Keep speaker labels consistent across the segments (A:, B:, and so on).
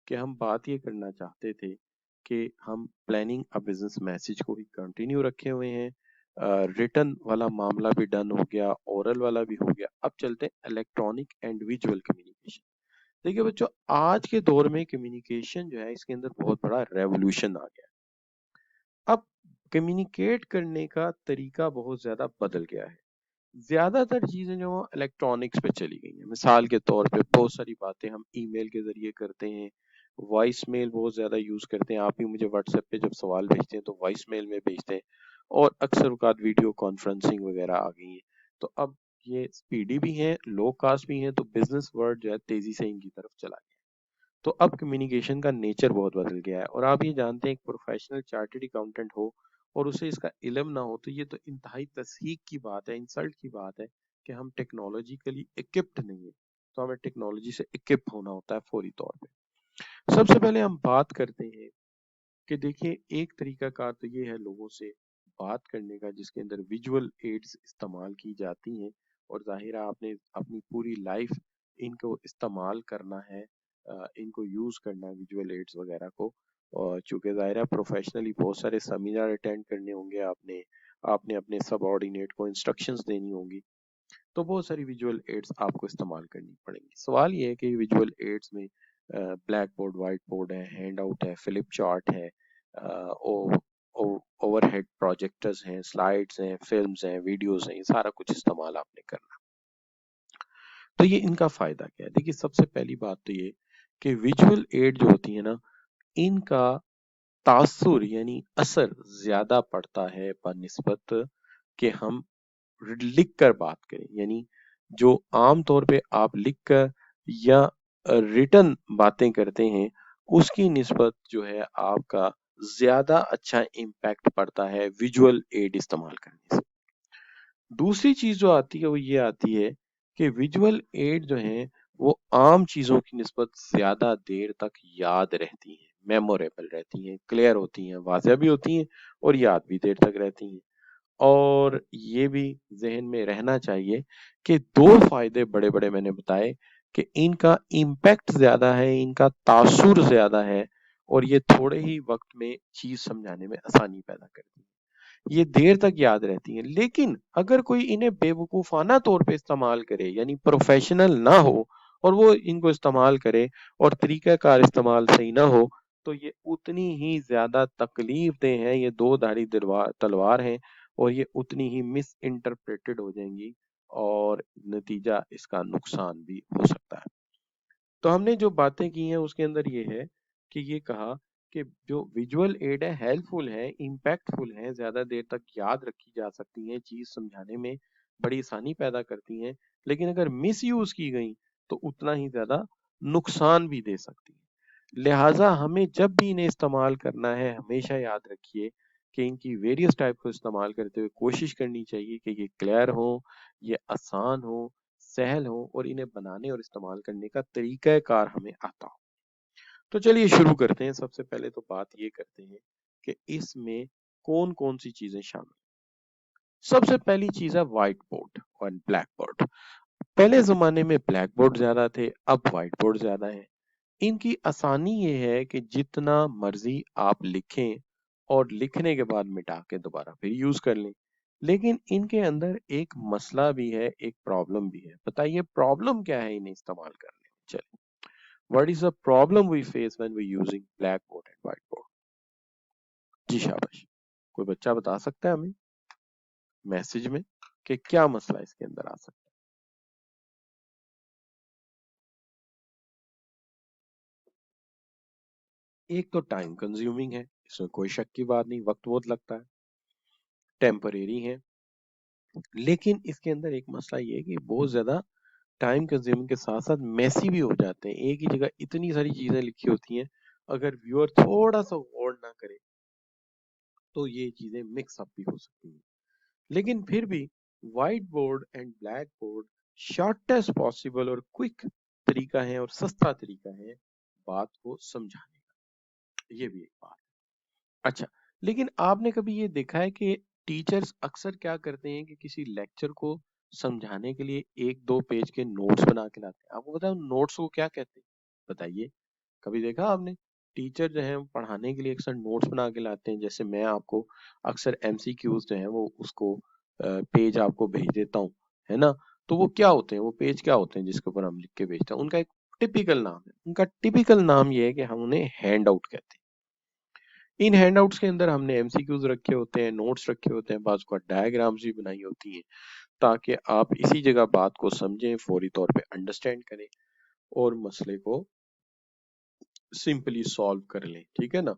A: कि हम बात ये करना चाहते थे कि हम प्लानिंग अ बिजनेस मैसेज को ही कंटिन्यू रखे हुए हैं। रिटन वाला मामला भी डन हो गया, ओरल वाला भी हो गया। अब चलते हैं इलेक्ट्रॉनिक एंड विजुअल कम्युनिकेशन। देखिए बच्चों, आज के दौर में कम्युनिकेशन जो है इसके अंदर बहुत बड़ा रेवोल्यूशन आ गया है। अब कम्युनिकेट करने का तरीका बहुत ज्यादा बदल गया है। ज्यादातर चीजें जो इलेक्ट्रॉनिक्स पे चली गई हैं। मिसाल के तौर पे बहुत सारी बातें हम ईमेल के जरिए करते हैं, वॉइस मेल बहुत ज्यादा यूज करते हैं। आप ही मुझे व्हाट्सएप पे जब सवाल भेजते हैं तो वॉइस मेल में भेजते हैं, और अक्सर औकात वीडियो कॉन्फ्रेंसिंग वगैरह आ गई है। तो अब ये स्पीडी भी हैं, लो कास्ट भी हैं, तो बिजनेस वर्ल्ड जो है तेजी से इनकी तरफ चला गया। तो अब कम्युनिकेशन का नेचर बहुत बदल गया है। और आप ये जानते हैं, एक प्रोफेशनल चार्टर्ड अकाउंटेंट हो और उसे इसका इल्म ना हो तो ये तो इंतहाई तस्हीक की बात है, इंसल्ट की बात है कि हम टेक्नोलॉजिकली इक्विप्ड नहीं है। तो हमें टेक्नोलॉजी से इक्विप होना होता है फौरी तौर पे। सबसे पहले हम बात करते हैं कि देखिए, एक तरीका कार तो ये है लोगों से बात करने का जिसके अंदर विजुअल एड्स इस्तेमाल की जाती हैं। और जाहिर है आपने अपनी पूरी लाइफ इनको इस्तेमाल करना है, इनको यूज करना है विजुअल एड्स वगैरह को। और चूंकि जाहिर है प्रोफेशनली बहुत सारे सेमिनार अटेंड करने होंगे आपने, आपने अपने सबऑर्डिनेट को इंस्ट्रक्शंस देनी होंगी, तो बहुत सारी विजुअल एड्स आपको इस्तेमाल करनी पड़ेंगी। सवाल ये है कि विजुअल एड्स में ब्लैक बोर्ड, व्हाइट बोर्ड है, हैंड आउट है, फ्लिप चार्ट है, ओवरहेड प्रोजेक्टर्स हैं, स्लाइड्स हैं, फिल्म्स हैं, वीडियोस हैं, ये सारा कुछ इस्तेमाल आपने करना। तो ये इनका फायदा क्या है? देखिए, सबसे पहली बात तो ये कि विजुअल एड जो होती है ना, इनका तासुर यानी असर ज्यादा पड़ता है बनिस्बत कि हम लिख कर बात करें। यानी जो आम तौर पे आप लिख कर या रिटन बातें करते हैं, उसकी निस्बत जो है आपका ज्यादा अच्छा इम्पैक्ट पड़ता है विजुअल एड इस्तेमाल करने से। दूसरी चीज जो आती है वो ये आती है कि विजुअल एड जो है वो आम चीजों की निस्बत ज्यादा देर तक याद रहती हैं, मेमोरेबल रहती हैं, क्लियर होती हैं, वाज़ेह भी होती हैं और याद भी देर तक रहती हैं। और ये भी ज़हन में रहना चाहिए कि 2 फ़ायदे बड़े-बड़े मैंने बताए कि इनका इम्पैक्ट ज़्यादा है, इनका तासुर ज़्यादा है, और ये थोड़े ही वक़्त में चीज़ समझाने में आसानी पैदा करती हैं। ये देर तक याद रहती हैं। लेकिन अगर कोई इन्हें बेवकूफ़ाना तौर पे इस्तेमाल करे, यानी प्रोफ़ेशनल ना हो और वो इनको इस्तेमाल करे और तरीक़ाकार इस्तेमाल सही ना हो, तो ये उतनी ही ज़्यादा तकलीफ़देह हैं। ये दो धारी तलवार हैं और ये उतनी ही मिस इंटरप्रेटेड हो जाएंगी, और नतीजा इसका नुकसान भी हो सकता है। तो हमने जो बातें की हैं उसके अंदर ये है कि ये कहा कि जो विजुअल एड है हेल्पफुल है, इम्पैक्टफुल है, ज्यादा देर तक याद रखी जा सकती हैं, चीज समझाने में बड़ी आसानी पैदा करती हैं। लेकिन अगर मिस यूज की गई तो उतना ही ज्यादा नुकसान भी दे सकती है। लिहाजा हमें जब भी इन्हें इस्तेमाल करना है, हमेशा याद रखिए कि इनकी वेरियस टाइप को इस्तेमाल करते हुए कोशिश करनी चाहिए कि ये क्लियर हो, ये आसान हो, सहल हो, और इन्हें बनाने और इस्तेमाल करने का तरीक़ाकार हमें आता हो। तो चलिए शुरू करते हैं। सबसे पहले तो बात ये करते हैं कि इसमें कौन-कौन सी चीज़ें शामिल हैं। सबसे पहली चीज़ है व्हाइट बोर्ड और ब्लैक बोर्ड। पहले ज़माने में ब्लैक बोर्ड ज़्यादा थे, अब व्हाइट बोर्ड ज़्यादा है। इनकी आसानी ये है कि जितना मर्ज़ी आप लिखें और लिखने के बाद मिटा के दोबारा फिर यूज़ कर लें। लेकिन इनके अंदर एक मसला भी है, एक प्रॉब्लम भी है। बताइए प्रॉब्लम क्या है इन्हें इस्तेमाल करने में? चलिए, what is the problem we face when we using black board and white board? जी शाबाश। कोई बच्चा बता सकता है हमें मैसेज में कि क्या मसला इसके अंदर आ सकता है? एक तो टाइम कंज्यूमिंग है, इसमें कोई शक की बात नहीं, वक्त बहुत लगता है, टेम्परेरी है। लेकिन इसके अंदर एक मसला ये है कि बहुत ज्यादा टाइम कंज्यूमिंग के साथ साथ मेसी भी हो जाते हैं। एक ही जगह इतनी सारी चीजें लिखी होती हैं, अगर व्यूअर थोड़ा सा गौर ना करे तो ये चीजें मिक्स अप भी हो सकती हैं। लेकिन फिर भी white board and black board shortest possible और क्विक तरीका है और सस्ता तरीका है बात को समझाने का। ये भी एक बात है। अच्छा, लेकिन आपने कभी ये देखा है कि टीचर्स अक्सर क्या करते हैं कि किसी लेक्चर को समझाने के लिए 1-2 पेज के नोट्स बना के लाते हैं? आपको पता है उन नोट्स को क्या कहते हैं? बताइए। कभी देखा आपने? टीचर जो है पढ़ाने के लिए अक्सर नोट्स बना के लाते हैं, जैसे मैं आपको अक्सर एमसीक्यूज जो है वो उसको पेज आपको भेज देता हूँ, है ना? तो वो क्या होते हैं, वो पेज क्या होते हैं जिसके ऊपर हम लिख के भेजते हैं? उनका एक टिपिकल नाम है। उनका टिपिकल नाम ये है कि हम उन्हें हैंड आउट कहते हैं। इन हैंडआउट्स के अंदर हमने एमसीक्यूज रखे होते हैं, नोट्स रखे होते हैं, बाज़ औक़ात डायग्राम्स भी बनाई होती हैं, ताकि आप इसी जगह बात को समझें, फौरी तौर पे अंडरस्टैंड करें और मसले को सिंपली सॉल्व कर लें, ठीक है ना?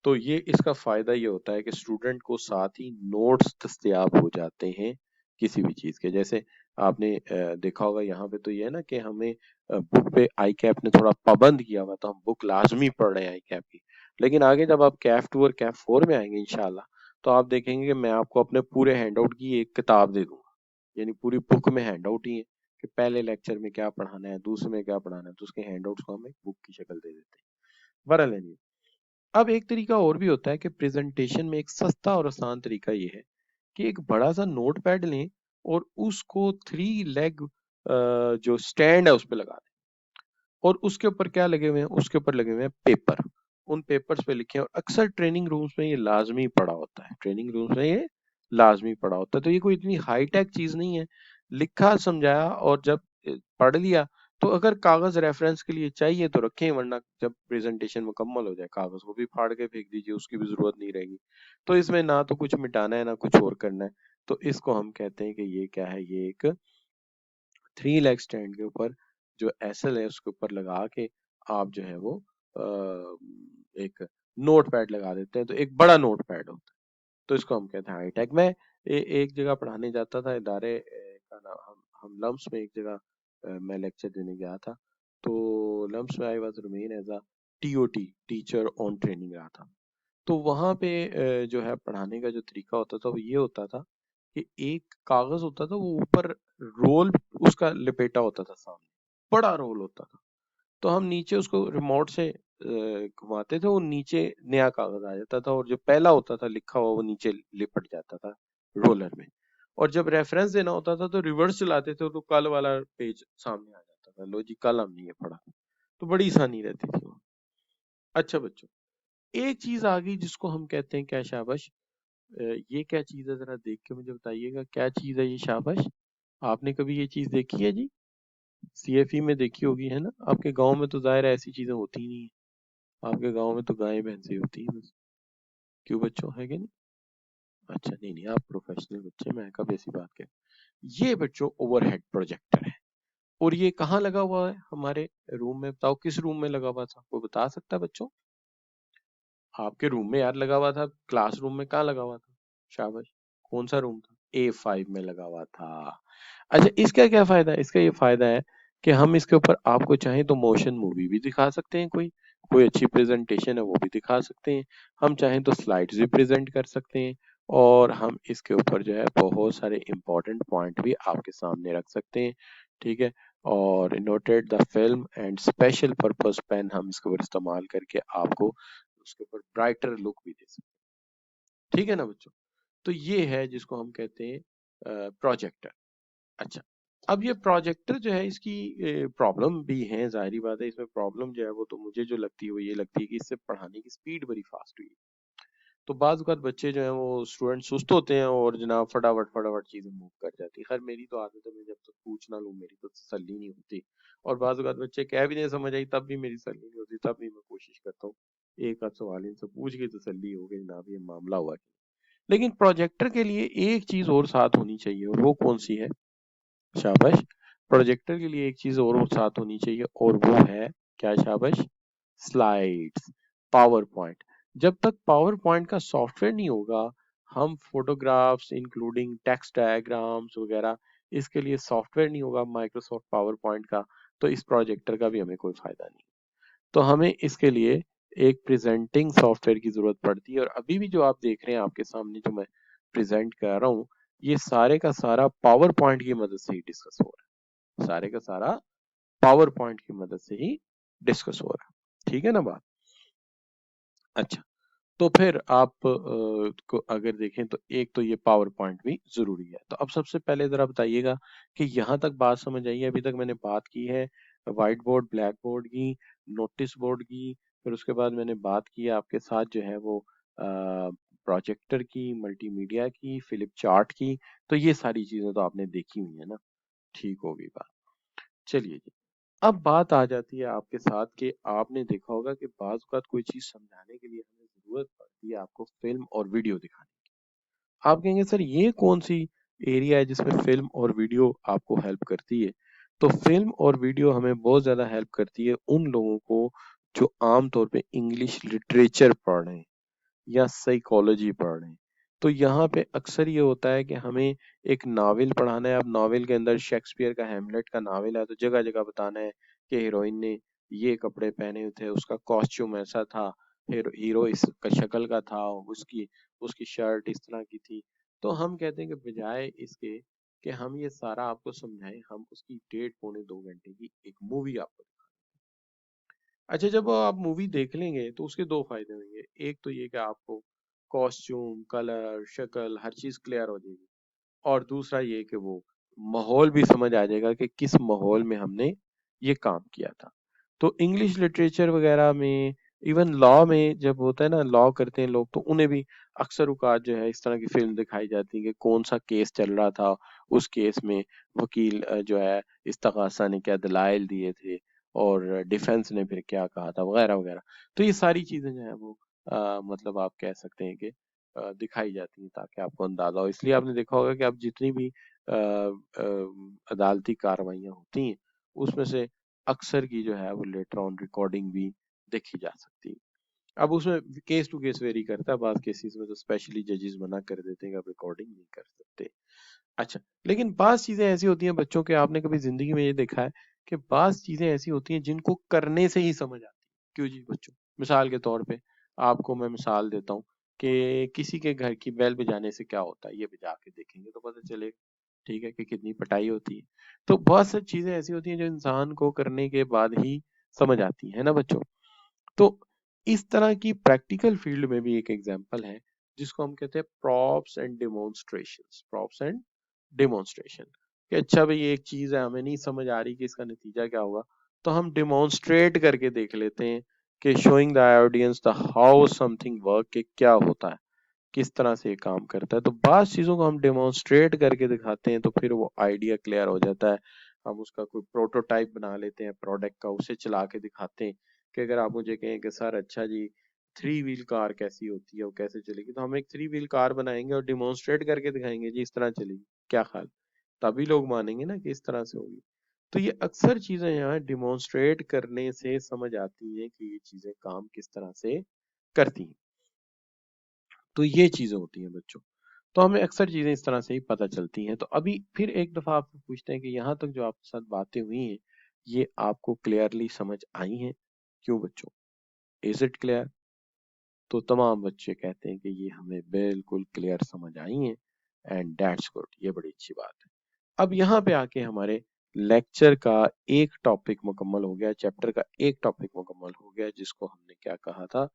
A: तो ये इसका फ़ायदा ये होता है कि स्टूडेंट को साथ ही नोट्स दस्तयाब हो जाते हैं किसी भी चीज़ के। जैसे आपने देखा होगा यहाँ पे तो ये है ना कि हमें बुक पे आईकैप ने थोड़ा पाबंद किया हुआ, तो हम बुक लाज़मी पढ़ रहे हैं आईकैप की। लेकिन आगे जब आप कैफ 2 और कैफ 4 में आएँगे इंशाअल्लाह, तो आप देखेंगे कि मैं आपको अपने पूरे हैंडआउट की एक किताब दे दूँगा। यानी पूरी बुक में हैंडआउट ही है कि पहले लेक्चर में क्या पढ़ाना है, दूसरे में क्या पढ़ाना है, तो उसके हैंडआउट्स को हम एक बुक की शक्ल दे देते हैं। बहरहाल एनीवे, अब एक तरीका और भी होता है कि प्रेजेंटेशन में एक सस्ता और आसान तरीका ये है कि एक बड़ा सा नोट पैड लें और उसको 3 लेग जो स्टैंड है उस पे लगा दें और उसके ऊपर क्या लगे हुए हैं, उसके ऊपर लगे हुए हैं पेपर। उन पेपर्स पे लिखें और अक्सर ट्रेनिंग रूम्स में ये लाजमी पड़ा होता है। ट्रेनिंग रूम्स में ये लाजमी पड़ा होता है। तो ये कोई इतनी हाईटेक चीज नहीं है। लिखा समझाया और जब पढ़ लिया, तो अगर कागज रेफरेंस के लिए चाहिए तो रखें, वरना जब प्रेजेंटेशन मुकम्मल हो जाए कागज को भी फाड़ के फेंक दीजिए, उसकी भी जरूरत नहीं रहेगी। तो इसमें ना तो कुछ मिटाना है ना कुछ और करना है। तो इसको हम कहते हैं कि ये क्या है, ये एक 3 लेग स्टैंड के ऊपर जो एसएल है उसके ऊपर लगा के आप जो है वो एक नोट पैड लगा देते हैं, तो एक बड़ा नोट पैड होता है। तो इसको हम कहते हैं हाईटेक। मैं एक जगह पढ़ाने जाता था, इदारे का नाम हम लम्स में एक जगह मैं लेक्चर देने गया था। तो लम्स में I was remain as a TOT, teacher on training रहा था। तो वहाँ पे जो है पढ़ाने का जो तरीका होता था वो ये होता था कि एक कागज होता था, वो ऊपर रोल उसका लिपेटा होता था सामने, बड़ा रोल होता था। तो हम नीचे उसको रिमोट से घुमाते थे, वो नीचे नया कागज आ जाता था और जो पहला होता था लिखा हुआ वो नीचे लिपट जाता था रोलर में। और जब रेफरेंस देना होता था तो रिवर्स चलाते थे तो कल वाला पेज सामने आ जाता था। लो जी, कल हमने ये पढ़ा। तो बड़ी आसानी रहती थी वो। अच्छा बच्चों, एक चीज आ गई जिसको हम कहते हैं क्या शाबाश, ये क्या चीज है, जरा देख के मुझे बताइएगा क्या चीज है ये शाबाश। आपने कभी ये चीज देखी है जी? सीएफई में देखी होगी, है ना? आपके गांव में तो जाहिर है ऐसी चीजें होती ही नहीं है। आपके गांव में तो गायें भैंसे होती हैं बस। क्यों बच्चों, है कि नहीं? अच्छा, नहीं नहीं, आप प्रोफेशनल बच्चे, मैं कब ऐसी बात कह। ये बच्चों ओवरहेड प्रोजेक्टर है और ये कहाँ लगा हुआ है हमारे रूम में? बताओ किस रूम में लगा हुआ था, कोई बता सकता है बच्चों? आपके रूम में यार लगा हुआ था, क्लासरूम में कहाँ लगा हुआ था? शाबाश, कौन सा रूम था? A5 में लगा हुआ था। अच्छा, इसका क्या फायदा है? इसका ये फायदा है कि हम इसके ऊपर आपको चाहे तो मोशन मूवी भी दिखा सकते हैं, कोई कोई अच्छी प्रेजेंटेशन है वो भी दिखा सकते हैं। हम चाहें तो स्लाइड्स भी प्रेजेंट कर सकते हैं और हम इसके ऊपर जो है बहुत सारे इंपॉर्टेंट पॉइंट भी आपके सामने रख सकते हैं, ठीक है? और noted the film and special purpose pen हम इसके ऊपर इस्तेमाल करके आपको उसके ऊपर ब्राइटर लुक भी दे सकते हैं, ठीक है ना बच्चों? तो ये है जिसको हम कहते हैं प्रोजेक्टर। अच्छा, अब ये प्रोजेक्टर जो है इसकी प्रॉब्लम भी है, जाहिर बात है। इसमें प्रॉब्लम जो है वो तो मुझे जो लगती है वो ये लगती है कि इससे पढ़ाने की स्पीड बड़ी फास्ट हुई है। तो बाज़ औक़ात बच्चे जो हैं वो स्टूडेंट सुस्त होते हैं और जनाब फटाफट चीज़ें मूव कर जाती हैं। खैर मेरी तो आदत है, मैं जब तक पूछ ना लूँ मेरी तो तसल्ली नहीं होती। और बाज़ औक़ात बच्चे कह भी दें समझ आई तब भी मेरी तसल्ली नहीं होती, तब भी मैं कोशिश करता हूँ एक आध सवाल इनसे पूछ के तसल्ली हो कि जनाब ये मामला हुआ क्या। लेकिन प्रोजेक्टर के लिए एक चीज़ और साथ होनी चाहिए और वो कौन-सी है? शाबाश! प्रोजेक्टर के लिए एक चीज़ और साथ होनी चाहिए और वो है क्या शाबाश? Slides, power point. जब तक पावर पॉइंट का सॉफ्टवेयर नहीं होगा, हम फोटोग्राफ्स इंक्लूडिंग टेक्स्ट डायग्राम्स वगैरह, इसके लिए सॉफ्टवेयर नहीं होगा माइक्रोसॉफ्ट पावर पॉइंट का, तो इस प्रोजेक्टर का भी हमें कोई फायदा नहीं। तो हमें इसके लिए एक प्रेजेंटिंग सॉफ्टवेयर की जरूरत पड़ती है और अभी भी जो आप देख रहे हैं आपके सामने जो मैं प्रेजेंट कर रहा हूँ, ये सारे का सारा पावर पॉइंट की मदद से ही डिस्कस हो रहा है। सारे का सारा पावर पॉइंट की मदद से ही डिस्कस हो रहा है, ठीक है ना बात? अच्छा, तो फिर आप को अगर देखें तो एक तो ये पावर पॉइंट भी जरूरी है। तो अब सबसे पहले जरा बताइएगा कि यहाँ तक बात समझ आई है? अभी तक मैंने बात की है व्हाइट बोर्ड ब्लैक बोर्ड की, नोटिस बोर्ड की, फिर उसके बाद मैंने बात की आपके साथ जो है वो प्रोजेक्टर की, मल्टीमीडिया की, फिलिप चार्ट की। तो ये सारी चीजें तो आपने देखी हुई है ना, ठीक होगी बात। चलिए जी, अब बात आ जाती है आपके साथ कि आपने देखा होगा कि बाज़ औक़ात कोई चीज़ समझाने के लिए हमें ज़रूरत पड़ती है आपको फ़िल्म और वीडियो दिखाने की। आप कहेंगे सर ये कौन-सी एरिया है जिसमें फ़िल्म और वीडियो आपको हेल्प करती है? तो फ़िल्म और वीडियो हमें बहुत ज़्यादा हेल्प करती है उन लोगों को जो आम तौर पे इंग्लिश लिटरेचर पढ़ रहे हैं या साइकोलॉजी पढ़ रहे हैं। तो यहाँ पे अक्सर ये होता है कि हमें एक नावल पढ़ाना है, अब नावल के अंदर शेक्सपियर का हैमलेट का नावल है, तो जगह-जगह बताना है कि हीरोइन ने ये कपड़े पहने हुए थे, उसका कॉस्ट्यूम ऐसा था, हीरो इस शक्ल का था, उसकी उसकी शर्ट इस तरह की थी। तो हम कहते हैं कि बजाय इसके कि हम ये सारा आपको समझाएँ, हम उसकी डेढ़ पौने 2 घंटे की एक मूवी आपको अच्छा, जब आप मूवी देख लेंगे तो उसके 2 फ़ायदे होंगे। एक तो ये कि आपको कॉस्ट्यूम, कलर, शक्ल हर चीज़ क्लियर हो जाएगी और दूसरा ये कि वो माहौल भी समझ आ जाएगा कि किस माहौल में हमने ये काम किया था। तो इंग्लिश लिटरेचर वगैरह में इवन लॉ में जब होता है ना लॉ करते हैं लोग तो उन्हें भी अक्सर औक़ात जो है इस तरह की फ़िल्म दिखाई जाती है कि कौन-सा केस चल रहा था, उस केस में वकील जो है इस्तग़ासा ने क्या दलाइल दिए थे और डिफेंस ने फिर क्या कहा था वगैरह-वगैरह। तो ये सारी चीज़ें जो हैं वो मतलब आप कह सकते हैं कि दिखाई जाती हैं ताकि आपको अंदाज़ा हो। इसलिए आपने देखा होगा कि अब जितनी भी अदालती कार्रवाइयाँ होती हैं, उसमें से अक्सर की जो है वो लेटर ऑन रिकॉर्डिंग भी देखी जा सकती है। अब उसमें केस टू केस वेरी करता है, बाज़ केसेज़ में तो स्पेशली जजेस मना कर देते हैं कि आप रिकॉर्डिंग नहीं कर सकते। अच्छा, लेकिन बाज़ चीज़ें ऐसी होती हैं बच्चों के आपने कभी ज़िंदगी में ये देखा है कि बाज़ चीज़ें ऐसी होती हैं जिनको करने से ही समझ आती है। क्यों जी बच्चों? मिसाल के तौर पे आपको मैं मिसाल देता हूँ कि किसी के घर की बेल बजाने से क्या होता है, ये बजा के देखेंगे तो पता चलेगा, ठीक है, कि कितनी पिटाई होती है। तो बहुत सारी चीज़ें ऐसी होती हैं जो इंसान को करने के बाद ही समझ आती हैं, है ना बच्चों? तो इस तरह की प्रैक्टिकल फील्ड में भी एक एग्जांपल है जिसको हम कहते हैं प्रॉप्स एंड डेमोन्स्ट्रेशन कि अच्छा भाई एक चीज है हमें नहीं समझ आ रही कि इसका नतीजा क्या होगा तो हम डेमोन्स्ट्रेट करके देख लेते हैं कि showing the audience the how something work कि क्या होता है किस तरह से ये काम करता है तो बाज़ चीज़ों को हम डेमोन्स्ट्रेट करके दिखाते हैं तो फिर वो आइडिया क्लियर हो जाता है। हम उसका कोई प्रोटोटाइप बना लेते हैं प्रोडक्ट का उसे चला के दिखाते हैं कि अगर आप मुझे कहें कि सर अच्छा जी 3 व्हील कार कैसी होती है, वो कैसे चलेगी? तो हम एक 3 व्हील कार बनाएँगे और डेमोन्स्ट्रेट करके दिखाएँगे जी इस तरह चलेगी। क्या ख़्याल? तभी लोग मानेंगे ना कि इस तरह से होगी। तो ये अक्सर चीज़ें यहाँ डेमोन्स्ट्रेट करने से समझ आती हैं कि ये चीज़ें काम किस तरह से करती हैं। तो ये चीज़ें होती हैं बच्चों। तो हमें अक्सर चीज़ें इस तरह से ही पता चलती हैं। तो अभी फिर एक दफ़ा आपसे पूछते हैं कि यहाँ तक जो आपके साथ बातें हुई हैं, ये आपको क्लियरली समझ आई हैं? क्यों बच्चों? Is it clear? तो तमाम बच्चे कहते हैं कि ये हमें बिल्कुल क्लियर समझ आई हैं एंड दैट्स गुड ये बड़ी अच्छी बात है। अब यहाँ पे आके हमारे लेक्चर का एक टॉपिक मुकम्मल हो गया, चैप्टर का एक टॉपिक मुकम्मल हो गया जिसको हमने क्या कहा था?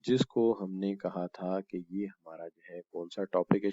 A: जिसको हमने कहा था कि ये हमारा जो है कौन-सा टॉपिक है?